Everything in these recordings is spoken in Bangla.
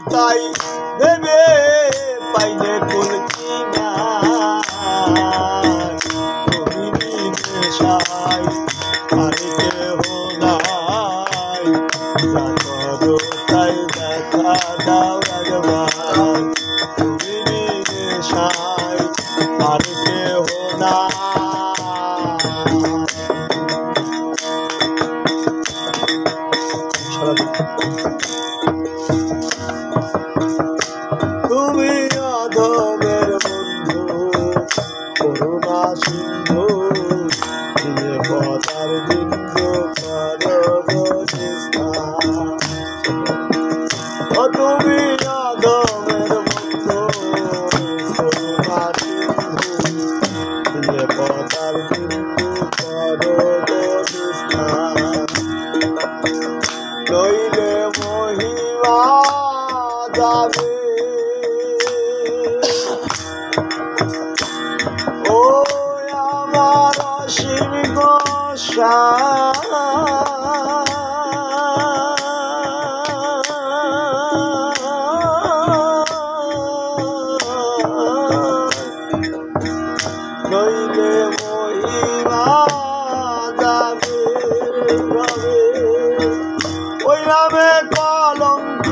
তাই ভেবে পাইলে কুল কিনা তুমি নেশায় আর কেহ নাই যা করো তাই দেখা দাও একবার তুমি নেশায় আর কেহ নাই তুমি অধমের বন্ধু করুণা সিন্ধু দিয়ে পদার বিন্দু ও তুমি অধমের বন্ধু করুণা সিন্ধু দিয়ে পদার বিন্দু নইলে মহিমা যাবে ও আমার অসীম নইলে মহিমা যাবে রবে ওই নামে কলঙ্ক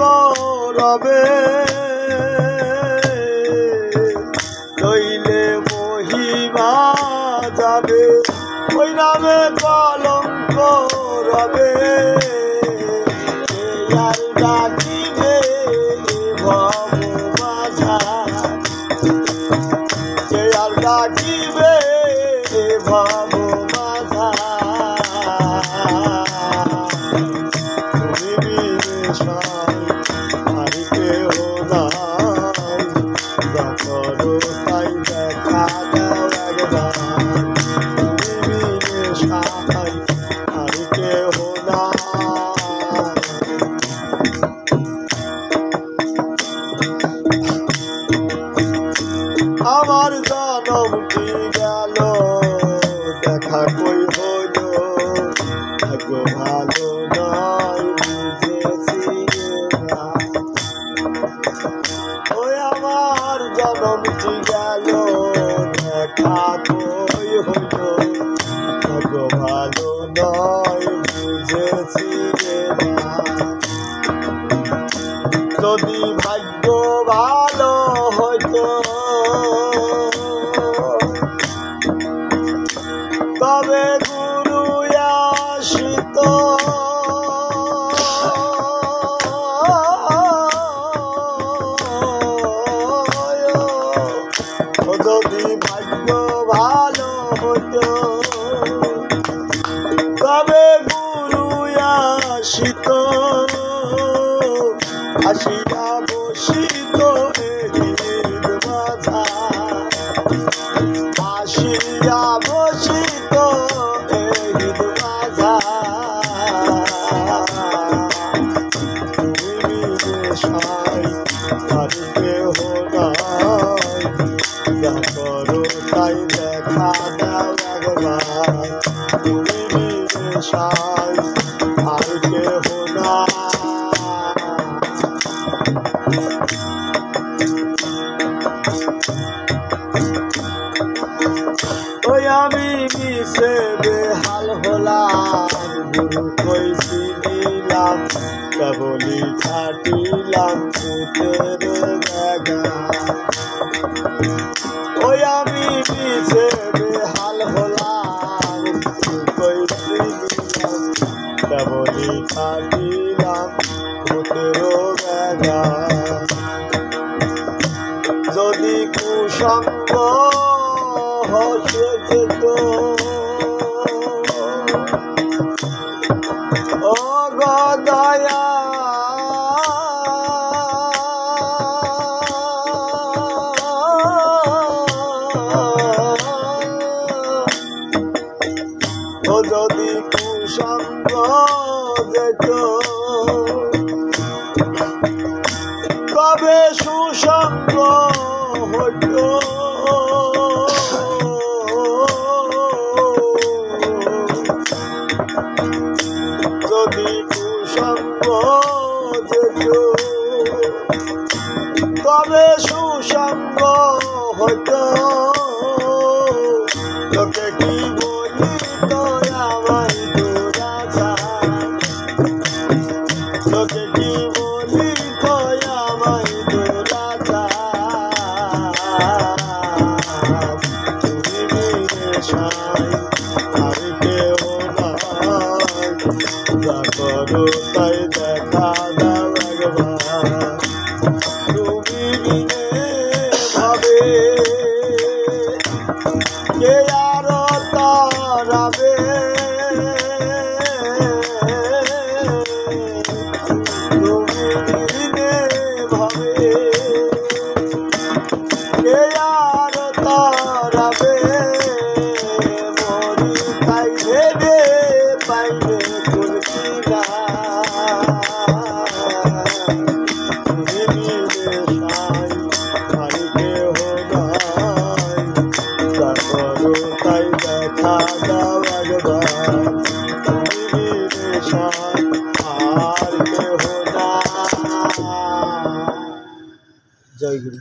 রবে নইলে মহিমা যাবে ওই নামে কলঙ্ক রবে আর ডাকিবে ভব মাঝার আর ডাকিবে ভব আমার জনমটি গেল দেখা কই হইল ভাগ্য ভালো নয় বুঝেছি ওই আমার জনমটি গেল দেখা কই হইল ভাগ্য ভালো নয় বুঝেছি যদি ভাগ্য ভালো হইতো তবে গুরু আসিত যদি ভাগ্য ভালো হতো তবে গুরু আসিত আসিয়া বসিত আসিয়া বসিত তাই দেখা দাও একবার তুমি নেশায় আর কেহ নাই ওই আমি মিশে বেহাল হলাম গুরু কইছি নিলাম কেবলই খাটিলাম ভূতের জায়গা ওই আমি মিশে বেহাল হলাম গুরু কইছি নিলাম কেবলই খাটিলাম ভূতের জায়গা যদি কুসঙ্গ হসে যেত ও গদয়া ও যদি কুসঙ্গ যেত তবে সুসঙ্গ হতো যদি কুসঙ্গ যেত তবে সুসঙ্গ হইতো লোকে কি বলিত আমায় দুরাচার লোকে কি বলিত আমায় দুরাচার তুমি নেশায় আর কেউ নাই যা করো তাই দেখা দাও একবার তুমি বিনে ভাবে কে আর তারাবে তুমি বিনে ভাবে কে আর তারাবে মরি তাই ভেবে পাইলে তুলসী না তাই দেখা দাও একবার তুমি নেশায় আর কেহ না। জয় গুরু।